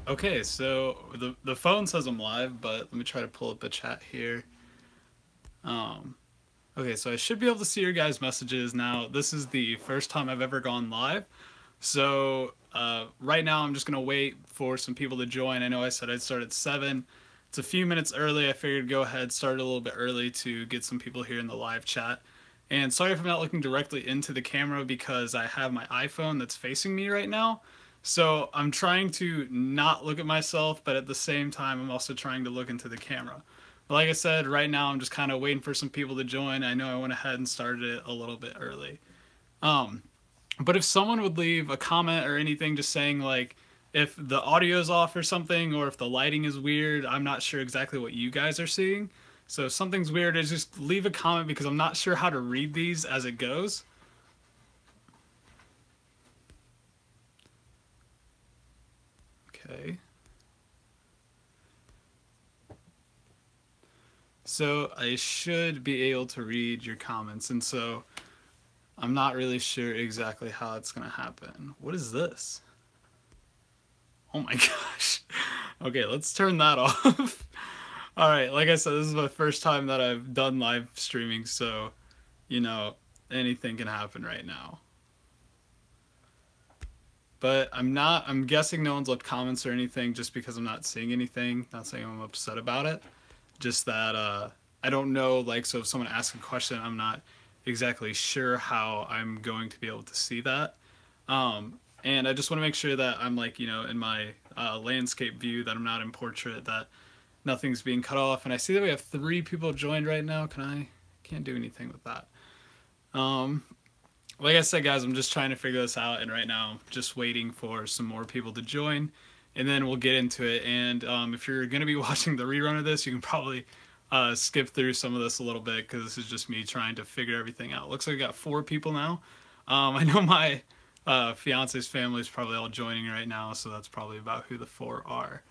Okay, so the phone says I'm live, but let me try to pull up the chat here. Um, okay, so I should be able to see your guys' messages now. This is the first time I've ever gone live, so right now I'm just gonna wait for some people to join. I know I said I'd start at 7. It's a few minutes early. I figured go ahead, start a little bit early to get some people here in the live chat. And sorry if I'm not looking directly into the camera because I have my iPhone that's facing me right now. So I'm trying to not look at myself, but at the same time, I'm also trying to look into the camera. But like I said, right now I'm just kind of waiting for some people to join. I know I went ahead and started it a little bit early. Um, but if someone would leave a comment or anything just saying like if the audio's off or something, or if the lighting is weird, I'm not sure exactly what you guys are seeing. So if something's weird, just leave a comment because I'm not sure how to read these as it goes. Okay. So I should be able to read your comments, and so I'm not really sure exactly how it's gonna happen. What is this? Oh my gosh. Okay, let's turn that off. All right, like I said, this is my first time that I've done live streaming, so you know anything can happen right now. But I'm guessing no one's left comments or anything just because I'm not seeing anything. Not saying I'm upset about it. Just that I don't know, like, so if someone asks a question, I'm not exactly sure how I'm going to be able to see that. And I just want to make sure that I'm, like, in my landscape view, that I'm not in portrait, that nothing's being cut off. And I see that we have 3 people joined right now. Can't do anything with that. Um, like I said, guys, I'm just trying to figure this out, and right now I'm just waiting for some more people to join, and then we'll get into it. And if you're going to be watching the rerun of this, you can probably skip through some of this a little bit because this is just me trying to figure everything out. Looks like we got 4 people now. I know my fiance's family is probably all joining right now, so that's probably about who the 4 are.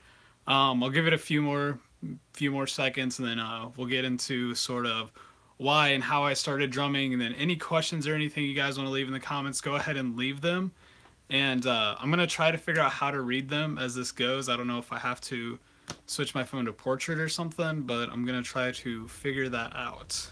I'll give it a few more seconds, and then we'll get into sort of why and how I started drumming, and then any questions or anything you guys want to leave in the comments, go ahead and leave them. And I'm gonna try to figure out how to read them as this goes. I don't know if I have to switch my phone to portrait or something, but I'm gonna try to figure that out.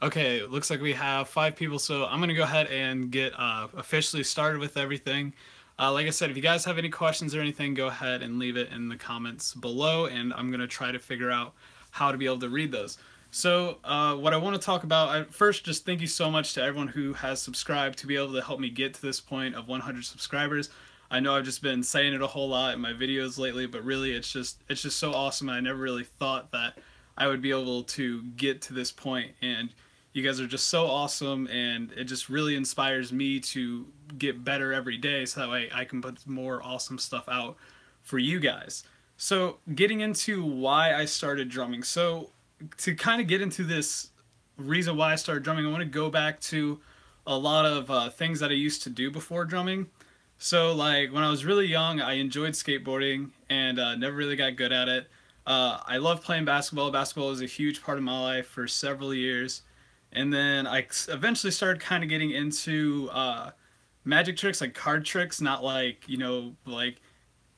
Okay, looks like we have 5 people, so I'm gonna go ahead and get officially started with everything. Like I said, if you guys have any questions or anything, go ahead and leave it in the comments below, and I'm gonna try to figure out how to be able to read those. So, what I want to talk about, first, just thank you so much to everyone who has subscribed to be able to help me get to this point of 100 subscribers. I know I've just been saying it a whole lot in my videos lately, but really, it's just so awesome, and I never really thought that I would be able to get to this point, and you guys are just so awesome, and it just really inspires me to get better every day so that way I can put more awesome stuff out for you guys. So, getting into why I started drumming. So, to kind of get into this reason why I started drumming, I want to go back to a lot of things that I used to do before drumming. So, like, when I was really young, I enjoyed skateboarding and never really got good at it. I love playing basketball. Basketball was a huge part of my life for several years. And then I eventually started kind of getting into magic tricks, like card tricks, not like, like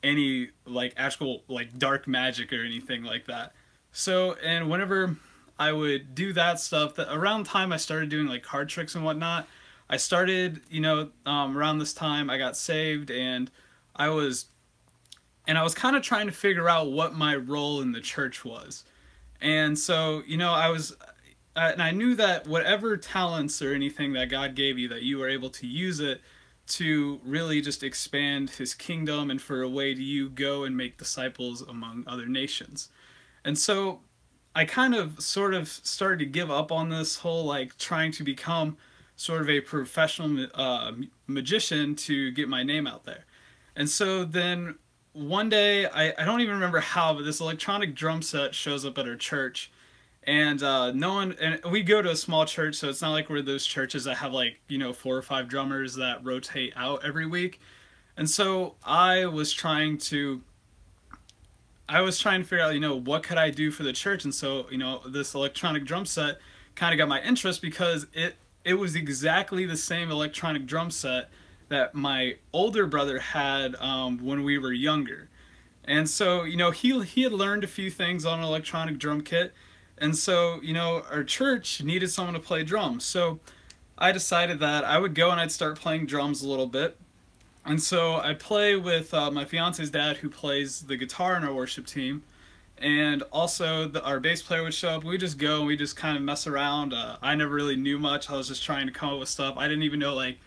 any like actual like dark magic or anything like that. So, and whenever I would do that stuff, that around the time I started doing like card tricks and whatnot, I started, around this time I got saved, and I was I was kind of trying to figure out what my role in the church was. And so, and I knew that whatever talents or anything that God gave you, that you were able to use it to really just expand his kingdom and for a way to you go and make disciples among other nations. And so I kind of sort of started to give up on this whole like trying to become sort of a professional magician to get my name out there. And so then one day, I don't even remember how, but this electronic drum set shows up at our church, and no one, and we go to a small church, so it's not like we're those churches that have like 4 or 5 drummers that rotate out every week. And so I was trying to figure out what could I do for the church. And so this electronic drum set kind of got my interest because it was exactly the same electronic drum set that my older brother had when we were younger. And so, he had learned a few things on an electronic drum kit. And so, our church needed someone to play drums. So I decided that I would go and I'd start playing drums a little bit. And so I play with my fiance's dad, who plays the guitar in our worship team. And also our bass player would show up. We just go and we just kind of mess around. I never really knew much. I was just trying to come up with stuff. I didn't even know like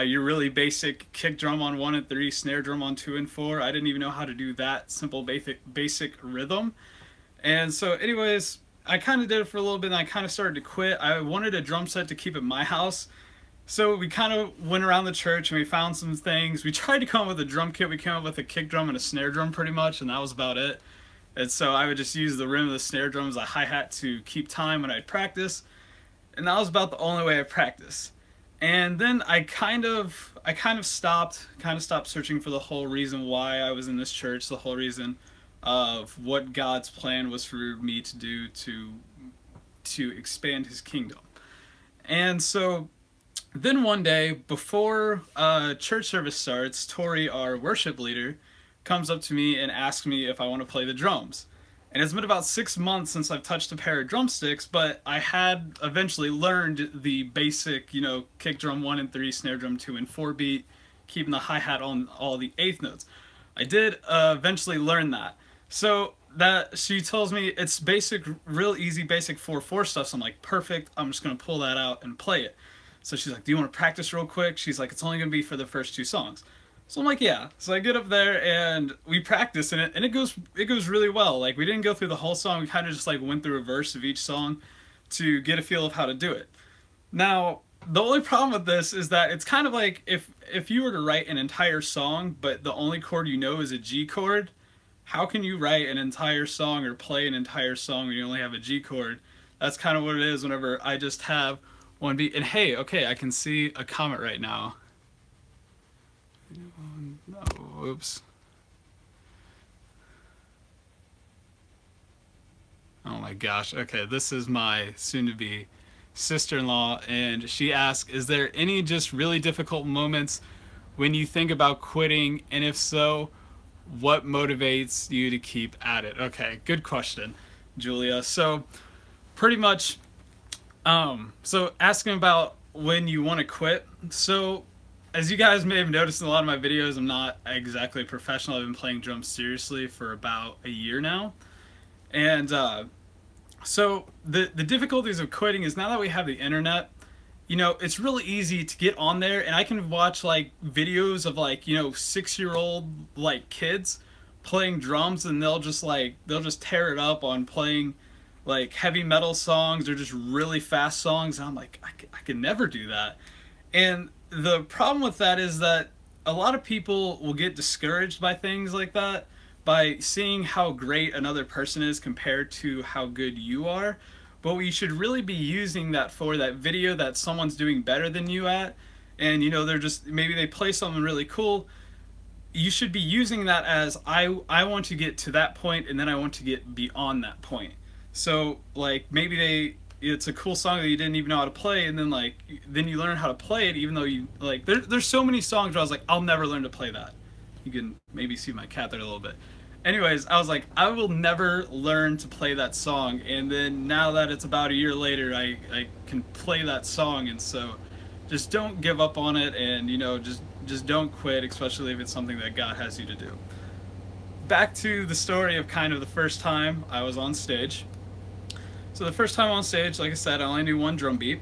your really basic kick drum on 1 and 3, snare drum on 2 and 4. I didn't even know how to do that simple basic rhythm. And so anyways, I kind of did it for a little bit and I kind of started to quit. I wanted a drum set to keep at my house. So we kind of went around the church and we found some things. We tried to come up with a drum kit. We came up with a kick drum and a snare drum pretty much, and that was about it. And so I would just use the rim of the snare drum as a hi-hat to keep time when I'd practice. And that was about the only way I practiced. And then I kind of stopped searching for the whole reason why I was in this church, the whole reason of what God's plan was for me to do to expand his kingdom. And so then one day, before church service starts, Tori, our worship leader, comes up to me and asks me if I want to play the drums. And it's been about 6 months since I've touched a pair of drumsticks, but I had eventually learned the basic, kick drum 1 and 3, snare drum 2 and 4 beat, keeping the hi-hat on all the eighth notes. I did eventually learn that. So that she tells me it's basic, real easy, basic 4/4 stuff. So I'm like, perfect. I'm just going to pull that out and play it. So she's like, do you want to practice real quick? She's like, it's only going to be for the first 2 songs. So I'm like, yeah. So I get up there and we practice and it goes really well. Like, we didn't go through the whole song. We kind of just like went through a verse of each song to get a feel of how to do it. Now, the only problem with this is that it's kind of like if you were to write an entire song, but the only chord you know is a G chord, how can you write an entire song or play an entire song when you only have a G chord? That's kind of what it is whenever I just have one beat. And hey, okay, I can see a comment right now. Oh, oops. Oh my gosh. Okay, this is my soon-to-be sister-in-law, and she asked, is there any just really difficult moments when you think about quitting, and if so, what motivates you to keep at it? Okay, good question, Julia. So pretty much, so asking about when you want to quit. So as you guys may have noticed in a lot of my videos, I'm not exactly a professional. I've been playing drums seriously for about a year now. And so the difficulties of quitting is now that we have the internet, it's really easy to get on there and I can watch like videos of like, 6-year-old like kids playing drums, and they'll just tear it up on playing like heavy metal songs or just really fast songs. And I'm like, I could never do that. And the problem with that is that a lot of people will get discouraged by things like that, by seeing how great another person is compared to how good you are. But what you should really be using that for, that video that someone's doing better than you at, and they're just, maybe they play something really cool, you should be using that as, I want to get to that point and then I want to get beyond that point. So like maybe it's a cool song that you didn't even know how to play, and then you learn how to play it, even though you there's so many songs where I was like, I'll never learn to play that. You can maybe see my cat there a little bit. Anyways, I was like, I will never learn to play that song, and then now that it's about a year later, I can play that song. And so just don't give up on it, and just don't quit, especially if it's something that God has you to do. Back to the story of kind of the first time I was on stage. So the first time on stage, like I said, I only knew one drum beat.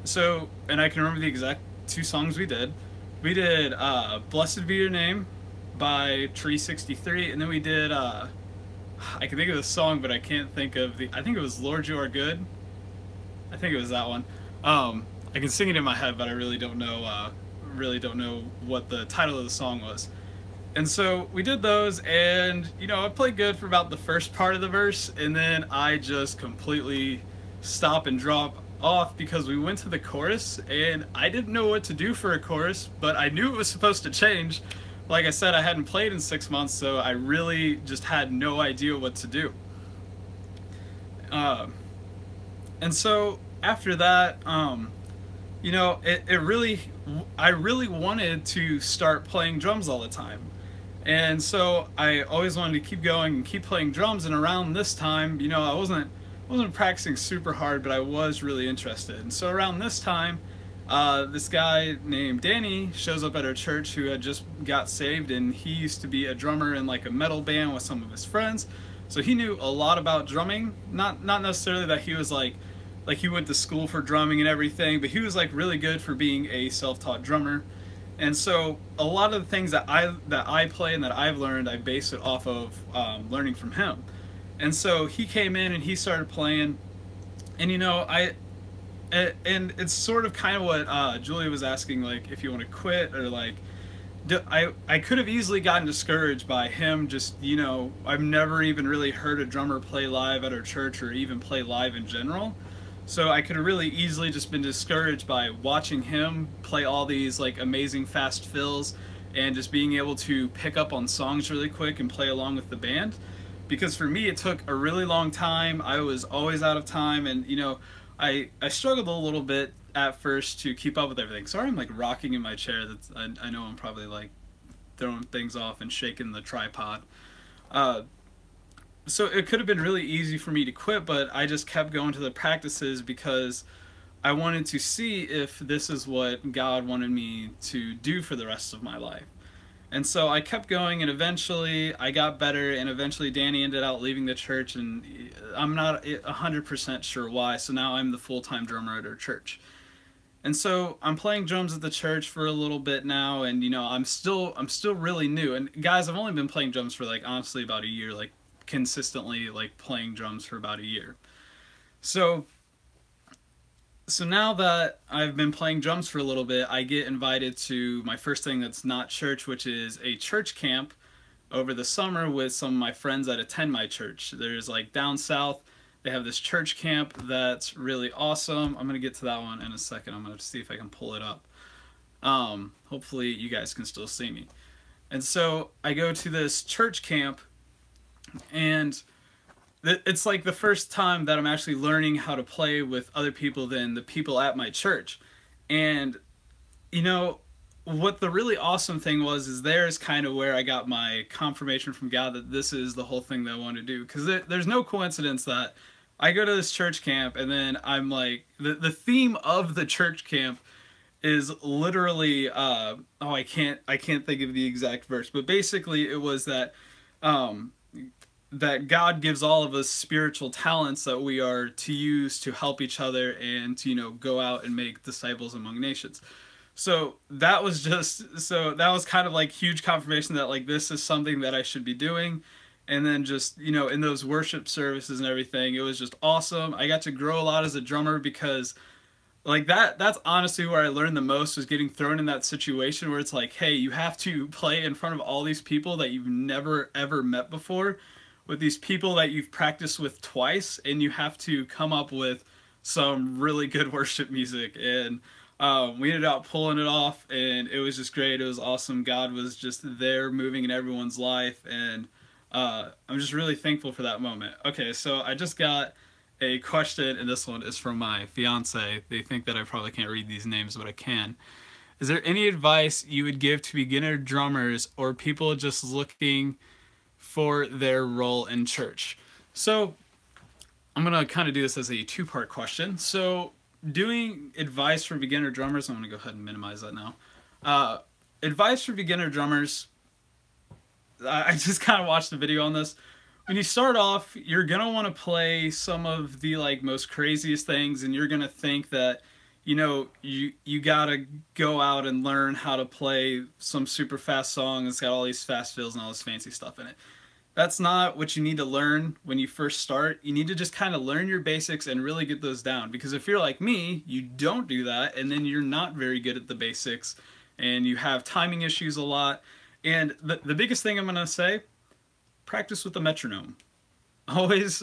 So, and I can remember the exact 2 songs we did. We did Blessed Be Your Name by Tree 63, and then we did, I can think of the song, but I can't think of I think it was Lord You Are Good. I think it was that one. I can sing it in my head, but I really don't know what the title of the song was. And so we did those, and I played good for about the first part of the verse, and then I just completely stop and drop off because we went to the chorus, and I didn't know what to do for a chorus, but I knew it was supposed to change. Like I said, I hadn't played in 6 months, so I really just had no idea what to do. And so after that, you know, it really, I really wanted to start playing drums all the time. And so I always wanted to keep going and keep playing drums. And around this time, you know, I wasn't practicing super hard, but I was really interested. And so around this time, this guy named Danny shows up at our church who had just got saved, and he used to be a drummer in like a metal band with some of his friends. So he knew a lot about drumming. Not necessarily that he was like he went to school for drumming and everything, but he was like really good for being a self-taught drummer. And so a lot of the things that I play and that I've learned, I base it off of learning from him. And so he came in and he started playing, and you know, and it's sort of kind of what Julia was asking, like if you want to quit or like. I could have easily gotten discouraged by him. Just, you know, I've never even really heard a drummer play live at our church or even play live in general. So I could have really easily just been discouraged by watching him play all these like amazing fast fills and just being able to pick up on songs really quick and play along with the band. Because for me, it took a really long time. I was always out of time, and you know, I struggled a little bit at first to keep up with everything. Sorry, I'm like rocking in my chair. I know I'm probably like throwing things off and shaking the tripod. Uh, so it could have been really easy for me to quit, but I just kept going to the practices because I wanted to see if this is what God wanted me to do for the rest of my life. And so I kept going, and eventually I got better, and eventually Danny ended up leaving the church, and I'm not 100% sure why. So now I'm the full-time drummer at our church. And so I'm playing drums at the church for a little bit now, and you know, I'm still really new. And guys, I've only been playing drums for like honestly about a year, like consistently like playing drums for about a year. So now that I've been playing drums for a little bit, I get invited to my first thing that's not church, which is a church camp over the summer with some of my friends that attend my church. There's like down south, they have this church camp that's really awesome. I'm gonna get to that one in a second. I'm gonna see if I can pull it up. Hopefully you guys can still see me. And so I go to this church camp, and it's like the first time that I'm actually learning how to play with other people than the people at my church. And you know, what the really awesome thing was is there's kind of where I got my confirmation from God that this is the whole thing that I want to do. Because there's no coincidence that I go to this church camp, and then I'm like, the theme of the church camp is literally I can't think of the exact verse, but basically it was um that God gives all of us spiritual talents that we are to use to help each other and to, you know, go out and make disciples among nations. So that was kind of like huge confirmation that like this is something that I should be doing. And then just, you know, in those worship services and everything, it was just awesome. I got to grow a lot as a drummer because like that's honestly where I learned the most, was getting thrown in that situation where it's like, hey, you have to play in front of all these people that you've never ever met before, with these people that you've practiced with twice, and you have to come up with some really good worship music. And we ended up pulling it off, and it was just great. It was awesome. God was just there moving in everyone's life, and I'm just really thankful for that moment. Okay, so I just got a question, and this one is from my fiance. They think that I probably can't read these names, but I can. Is there any advice you would give to beginner drummers or people just looking for their role in church? So I'm gonna kind of do this as a two-part question. So doing advice for beginner drummers, I'm gonna go ahead and minimize that now. Advice for beginner drummers, I just kind of watched a video on this. When you start off, you're gonna want to play some of the like most craziest things, and you're gonna think that, you know, you gotta go out and learn how to play some super fast song that's got all these fast fills and all this fancy stuff in it. That's not what you need to learn when you first start. You need to just kind of learn your basics and really get those down. Because if you're like me, you don't do that, and then you're not very good at the basics, and you have timing issues a lot. And the biggest thing I'm gonna say, practice with the metronome. Always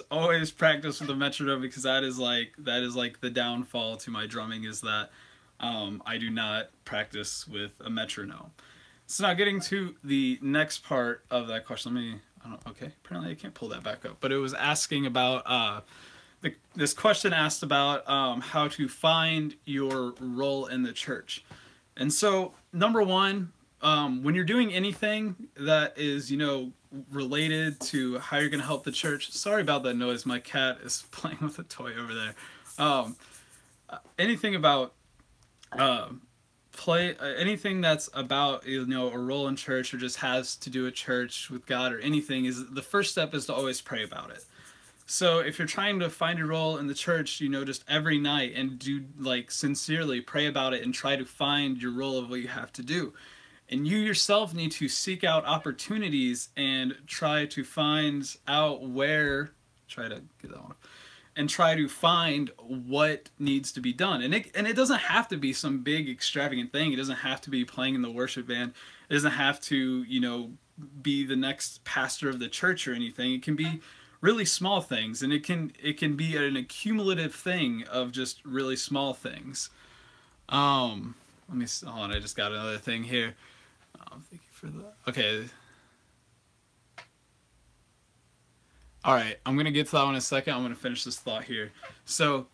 practice with the metronome, because that is like the downfall to my drumming, is that I do not practice with a metronome. So now getting to the next part of that question, okay, apparently I can't pull that back up, but it was asking about this question asked about how to find your role in the church. And so, number one, when you're doing anything that is, related to how you're going to help the church. Sorry about that noise. My cat is playing with a toy over there. Um, anything about anything that's about a role in church or just has to do with church, with God, or anything, is the first step is to always pray about it. So if you're trying to find your role in the church, just every night and do sincerely pray about it and try to find your role of what you have to do. And you yourself need to seek out opportunities and try to find out try to get that one off, and try to find what needs to be done. And it doesn't have to be some big extravagant thing. It doesn't have to be playing in the worship band. It doesn't have to, be the next pastor of the church or anything. It can be really small things, and it can be an accumulative thing of just really small things. Let me hold on, I just got another thing here. Thank you for that. Okay. All right, I'm going to get to that one in a second. I'm going to finish this thought here. So,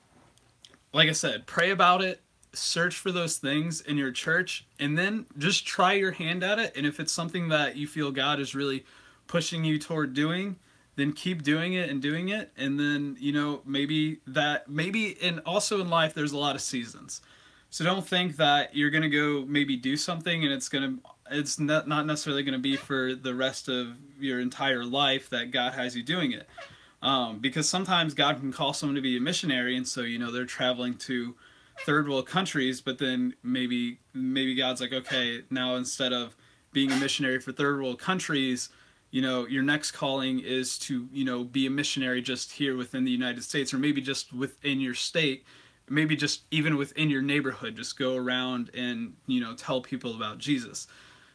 like I said, pray about it, search for those things in your church, and then just try your hand at it. And if it's something that you feel God is really pushing you toward doing, then keep doing it and doing it. And then, and also in life, there's a lot of seasons. So don't think that you're going to go maybe do something and it's not necessarily going to be for the rest of your entire life that God has you doing it. Because sometimes God can call someone to be a missionary, and so, they're traveling to third world countries, but then maybe God's like, okay, now instead of being a missionary for third world countries, your next calling is to, be a missionary just here within the United States, or maybe just within your state. Maybe just even within your neighborhood, just go around and, tell people about Jesus.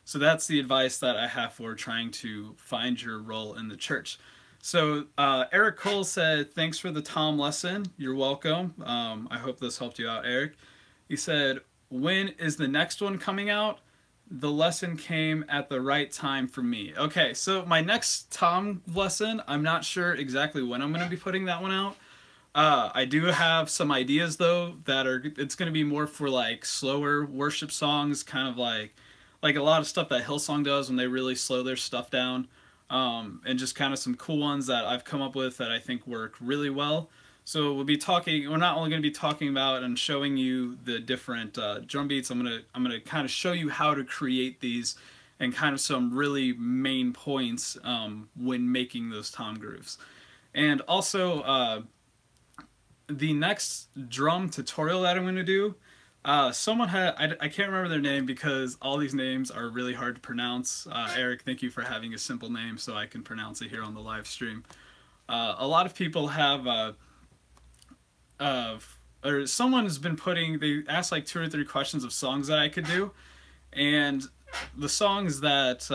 So that's the advice that I have for trying to find your role in the church. So Eric Cole said, thanks for the Tom lesson. You're welcome. I hope this helped you out, Eric. He said, when is the next one coming out? The lesson came at the right time for me. Okay, so my next Tom lesson, I'm not sure exactly when I'm going to be putting that one out. I do have some ideas though it's going to be more for slower worship songs, kind of like a lot of stuff that Hillsong does when they really slow their stuff down, and just kind of some cool ones that I've come up with that I think work really well. So we're not only going to be talking about and showing you the different drum beats. I'm gonna kind of show you how to create these and kind of some really main points when making those tom grooves. And also the next drum tutorial that I'm going to do, someone I can't remember their name because all these names are really hard to pronounce. Eric, thank you for having a simple name so I can pronounce it here on the live stream. A lot of people have, or someone has been they asked 2 or 3 questions of songs that I could do. And the songs that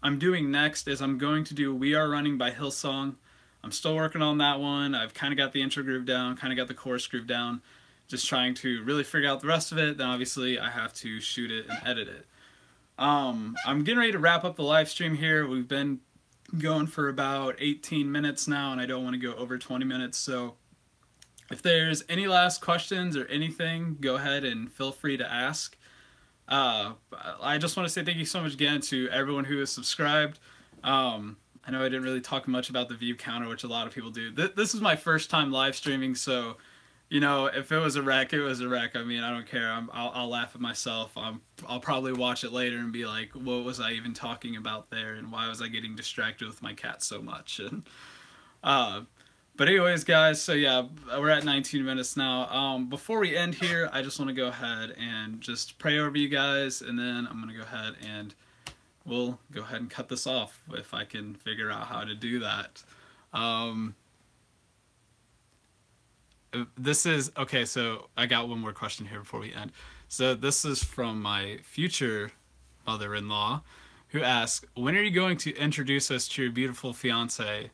I'm doing next is I'm going to do We Are Running by Hillsong. I'm still working on that one. I've kind of got the intro groove down, kind of got the chorus groove down, just trying to really figure out the rest of it. Then obviously I have to shoot it and edit it. I'm getting ready to wrap up the live stream here. We've been going for about 18 minutes now, and I don't want to go over 20 minutes. So if there's any last questions or anything, go ahead and feel free to ask. I just want to say thank you so much again to everyone who has subscribed. I know I didn't really talk much about the view counter, which a lot of people do. This is my first time live streaming, so, if it was a wreck, it was a wreck. I mean, I don't care. I'll laugh at myself. I'll probably watch it later and be like, what was I even talking about there, and why was I getting distracted with my cat so much? And, but anyways, guys, so yeah, we're at 19 minutes now. Before we end here, I just want to go ahead and just pray over you guys, and then I'm going to go ahead and we'll go ahead and cut this off if I can figure out how to do that. Okay, so I got one more question here before we end. So this is from my future mother-in-law, who asks, when are you going to introduce us to your beautiful fiance?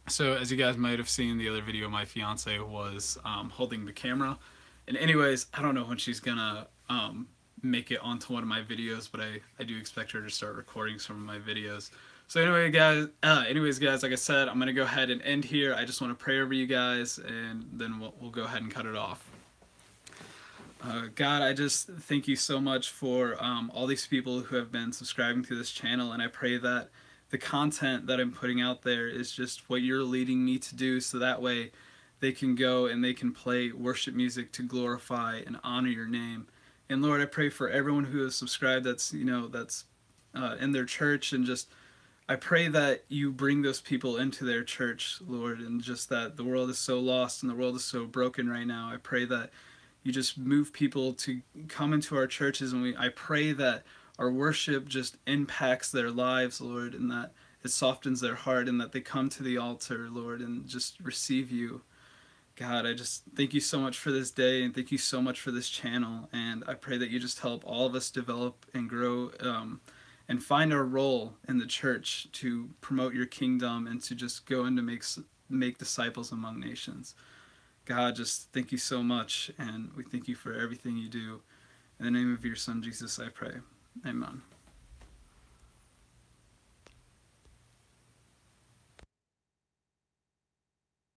So as you guys might have seen in the other video, my fiance was holding the camera. And anyways, I don't know when she's gonna make it onto one of my videos, but I do expect her to start recording some of my videos. So anyways, guys, like I said, I'm gonna go ahead and end here. I just want to pray over you guys, and then we'll go ahead and cut it off. God, I just thank you so much for all these people who have been subscribing to this channel, and I pray that the content that I'm putting out there is just what you're leading me to do, so that way they can go and they can play worship music to glorify and honor your name. And Lord, I pray for everyone who has subscribed that's in their church, and just I pray that you bring those people into their church, Lord, and just that the world is so lost and the world is so broken right now. I pray that you just move people to come into our churches, and I pray that our worship just impacts their lives, Lord, and that it softens their heart, and that they come to the altar, Lord, and just receive you. God, I just thank you so much for this day, and thank you so much for this channel, and I pray that you just help all of us develop and grow and find our role in the church to promote your kingdom and to just go and to make disciples among nations. God, just thank you so much, and we thank you for everything you do. In the name of your Son, Jesus, I pray. Amen.